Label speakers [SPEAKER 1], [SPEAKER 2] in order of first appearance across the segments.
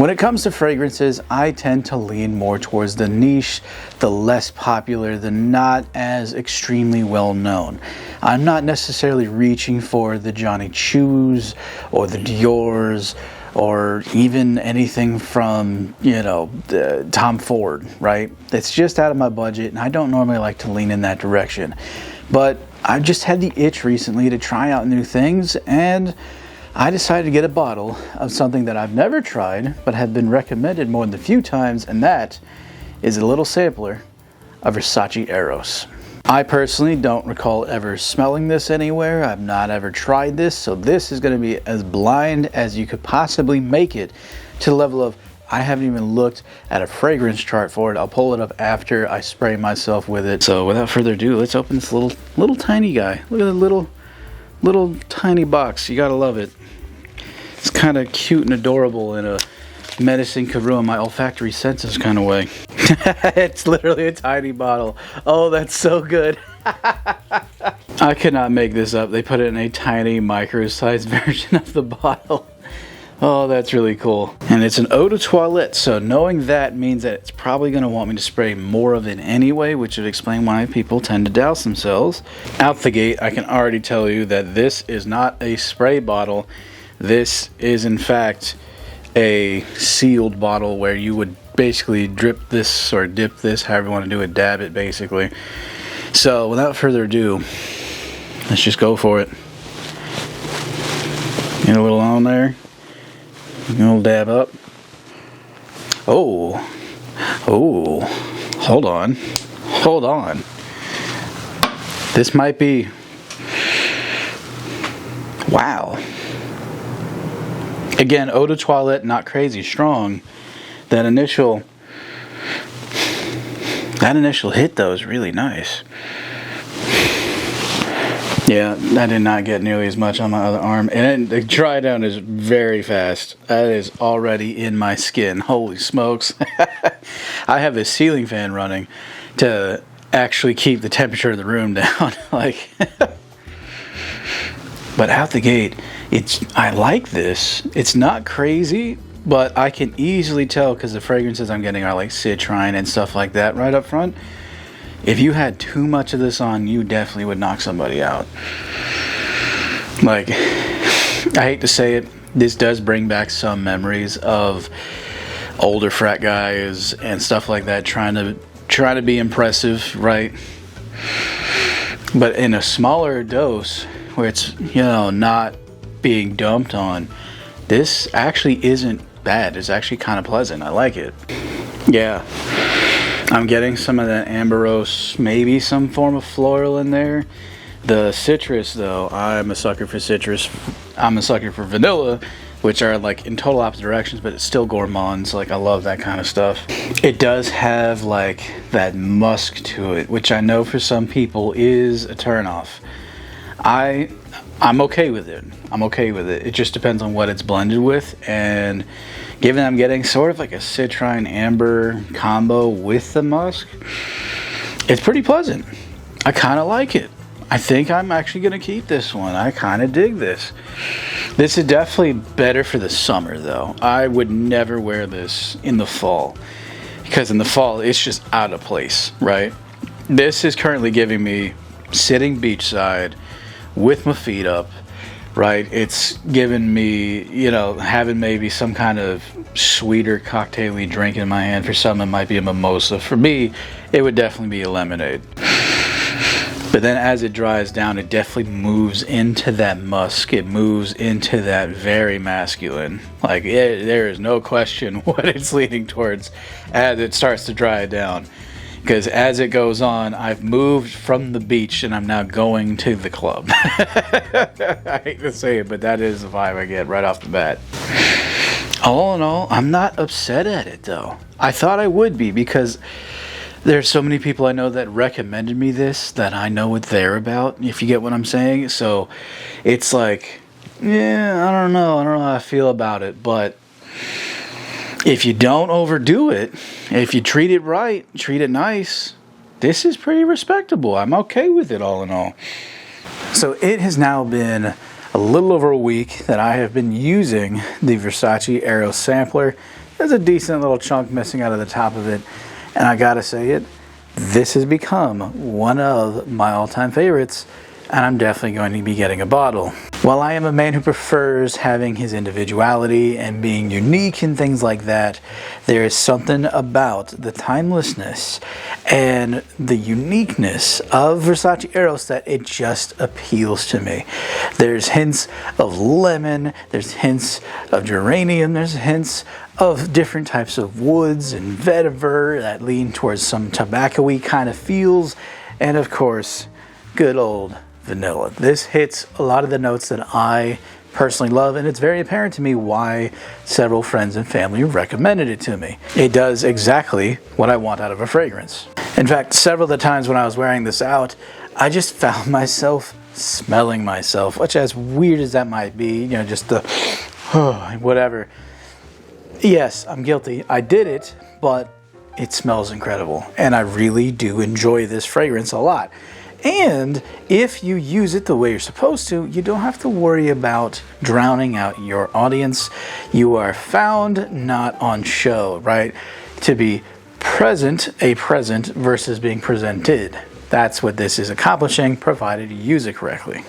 [SPEAKER 1] When it comes to fragrances, I tend to lean more towards the niche, the less popular, the not as extremely well known. I'm not necessarily reaching for the Johnny Choos or the Dior's or even anything from, Tom Ford, right? It's just out of my budget, and I don't normally like to lean in that direction. But I've just had the itch recently to try out new things, and I decided to get a bottle of something that I've never tried, but have been recommended more than a few times, and that is a little sampler of Versace Eros. I personally don't recall ever smelling this anywhere. I've not ever tried this, so this is going to be as blind as you could possibly make it, to the level of I haven't even looked at a fragrance chart for it. I'll pull it up after I spray myself with it. So without further ado, let's open this little tiny guy. Look at the little tiny box. You gotta love it. It's kind of cute and adorable in a medicine could ruin my olfactory senses kind of way. It's literally a tiny bottle. Oh, that's so good. I could not make this up. They put it in a tiny micro-sized version of the bottle. Oh, that's really cool. And it's an eau de toilette, so knowing that means that it's probably going to want me to spray more of it anyway, which would explain why people tend to douse themselves. Out the gate, I can already tell you that this is not a spray bottle. This is, in fact, a sealed bottle where you would basically drip this or dip this, however you want to do it, dab it basically. So without further ado, let's just go for it. Get a little on there. A little dab up. Oh, hold on. This might be, wow. Again, eau de toilette, not crazy strong. That initial hit though is really nice. Yeah, I did not get nearly as much on my other arm. And the dry down is very fast. That is already in my skin. Holy smokes. I have a ceiling fan running to actually keep the temperature of the room down. But out the gate, I like this. It's not crazy, but I can easily tell because the fragrances I'm getting are like citrine and stuff like that right up front. If you had too much of this on, you definitely would knock somebody out. I hate to say it, this does bring back some memories of older frat guys and stuff like that trying to be impressive, right? But in a smaller dose where it's, not being dumped on, this actually isn't bad. It's actually kind of pleasant. I like it. Yeah. I'm getting some of that amberose, maybe some form of floral in there. The citrus, though, I'm a sucker for citrus. I'm a sucker for vanilla, which are in total opposite directions, but it's still gourmands. I love that kind of stuff. It does have that musk to it, which I know for some people is a turnoff. I'm okay with it. It just depends on what it's blended with, and given I'm getting sort of like a citrine amber combo with the musk, it's pretty pleasant. I kind of like it. I think I'm actually going to keep this one. I kind of dig this. This is definitely better for the summer, though. I would never wear this in the fall, because in the fall it's just out of place, right? This is currently giving me sitting beachside with my feet up, right? It's given me, having maybe some kind of sweeter cocktail-y drink in my hand. For some, it might be a mimosa. For me, it would definitely be a lemonade. But then as it dries down, it definitely moves into that musk. It moves into that very masculine. There is no question what it's leaning towards as it starts to dry down. Because as it goes on, I've moved from the beach and I'm now going to the club. I hate to say it, but that is the vibe I get right off the bat. All in all, I'm not upset at it, though. I thought I would be, because there's so many people I know that recommended me this that I know what they're about, if you get what I'm saying. So it's I don't know how I feel about it, but if you don't overdo it, if you treat it right, treat it nice, this is pretty respectable. I'm okay with it all in all. So it has now been a little over a week that I have been using the Versace Eros sampler. there's a decent little chunk missing out of the top of it. And I gotta say it, this has become one of my all-time favorites, and I'm definitely going to be getting a bottle. While I am a man who prefers having his individuality and being unique and things like that, there is something about the timelessness and the uniqueness of Versace Eros that it just appeals to me. There's hints of lemon, there's hints of geranium, there's hints of different types of woods and vetiver that lean towards some tobacco-y kind of feels, and of course, good old vanilla. This hits a lot of the notes that I personally love, and it's very apparent to me why several friends and family recommended it to me. It does exactly what I want out of a fragrance. In fact, several of the times when I was wearing this out, I just found myself smelling myself, which, as weird as that might be, you know, just the whatever. Yes, I'm guilty. I did it, but it smells incredible, and I really do enjoy this fragrance a lot. And if you use it the way you're supposed to, you don't have to worry about drowning out your audience. You are found, not on show, right? To be present, a present versus being presented. That's what this is accomplishing, provided you use it correctly.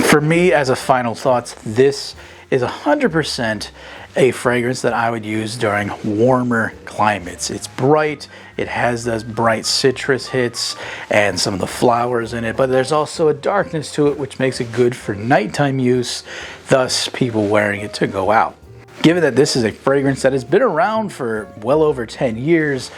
[SPEAKER 1] For me, as a final thoughts, this is 100% a fragrance that I would use during warmer climates. It's bright, it has those bright citrus hits and some of the flowers in it, but there's also a darkness to it which makes it good for nighttime use, thus people wearing it to go out. Given that this is a fragrance that has been around for well over 10 years,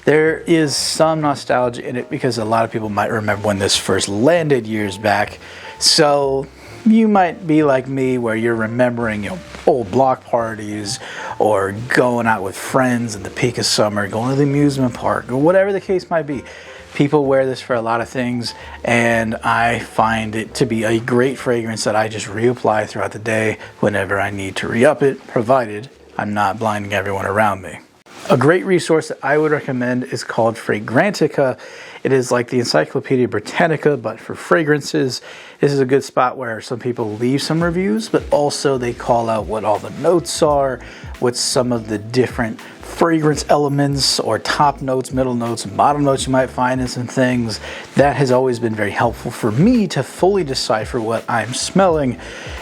[SPEAKER 1] there is some nostalgia in it because a lot of people might remember when this first landed years back. So you might be like me where you're remembering, you know, old block parties or going out with friends in the peak of summer, going to the amusement park, or whatever the case might be. People wear this for a lot of things, and I find it to be a great fragrance that I just reapply throughout the day whenever I need to re-up it, provided I'm not blinding everyone around me. A great resource that I would recommend is called Fragrantica. It is like the Encyclopedia Britannica, but for fragrances. This is a good spot where some people leave some reviews, but also they call out what all the notes are, what some of the different fragrance elements or top notes, middle notes, and bottom notes you might find in some things. That has always been very helpful for me to fully decipher what I'm smelling.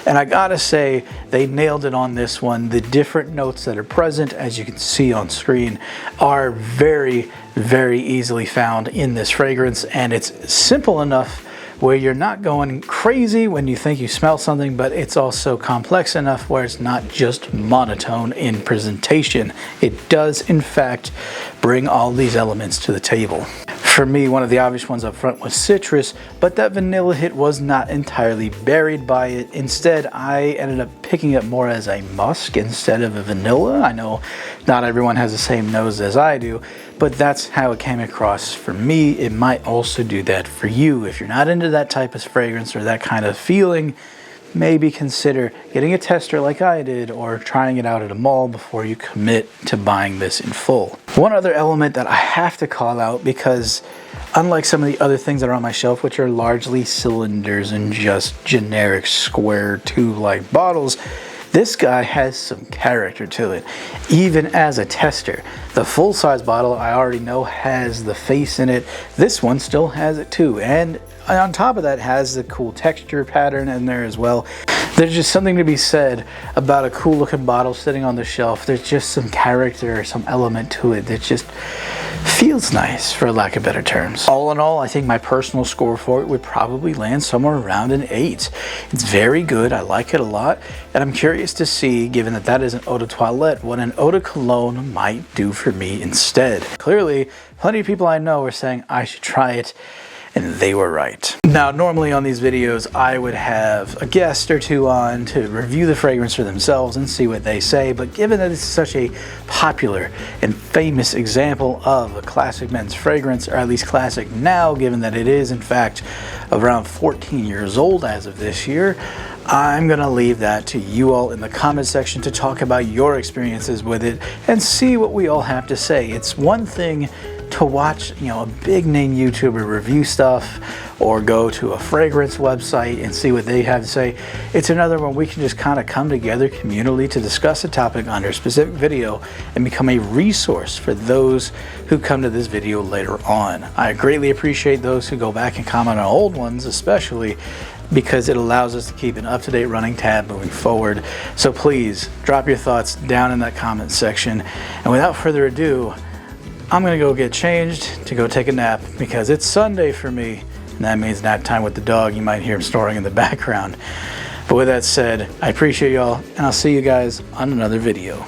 [SPEAKER 1] And I gotta say, they nailed it on this one. The different notes that are present, as you can see on screen, are very, very easily found in this fragrance, and it's simple enough where you're not going crazy when you think you smell something, but it's also complex enough where it's not just monotone in presentation. It does, in fact, bring all these elements to the table. For me, one of the obvious ones up front was citrus, but that vanilla hit was not entirely buried by it. Instead, I ended up picking up more as a musk instead of a vanilla. I know not everyone has the same nose as I do, but that's how it came across for me. It might also do that for you. If you're not into that type of fragrance or that kind of feeling, maybe consider getting a tester like I did or trying it out at a mall before you commit to buying this in full. One other element that I have to call out, because unlike some of the other things that are on my shelf, which are largely cylinders and just generic square tube-like bottles, this guy has some character to it, even as a tester. The full-size bottle I already know has the face in it. This one still has it too, and on top of that has the cool texture pattern in there as well. There's just something to be said about a cool looking bottle sitting on the shelf. There's just some character, some element to it that just feels nice, for lack of better terms. All in all, I think my personal score for it would probably land somewhere around an 8. It's very good, I like it a lot, and I'm curious to see, given that that is an eau de toilette, what an eau de cologne might do for me instead. Clearly, plenty of people I know are saying I should try it, and they were right. Now, normally on these videos, I would have a guest or two on to review the fragrance for themselves and see what they say, but given that this is such a popular and famous example of a classic men's fragrance, or at least classic now, given that it is in fact around 14 years old as of this year, I'm going to leave that to you all in the comment section to talk about your experiences with it and see what we all have to say. It's one thing to watch, a big name YouTuber review stuff or go to a fragrance website and see what they have to say. It's another one we can just kind of come together communally to discuss a topic under a specific video and become a resource for those who come to this video later on. I greatly appreciate those who go back and comment on old ones, especially because it allows us to keep an up-to-date running tab moving forward. So please drop your thoughts down in that comment section. And without further ado, I'm gonna go get changed to go take a nap because it's Sunday for me, and that means nap time with the dog. You might hear him snoring in the background. But with that said, I appreciate y'all, and I'll see you guys on another video.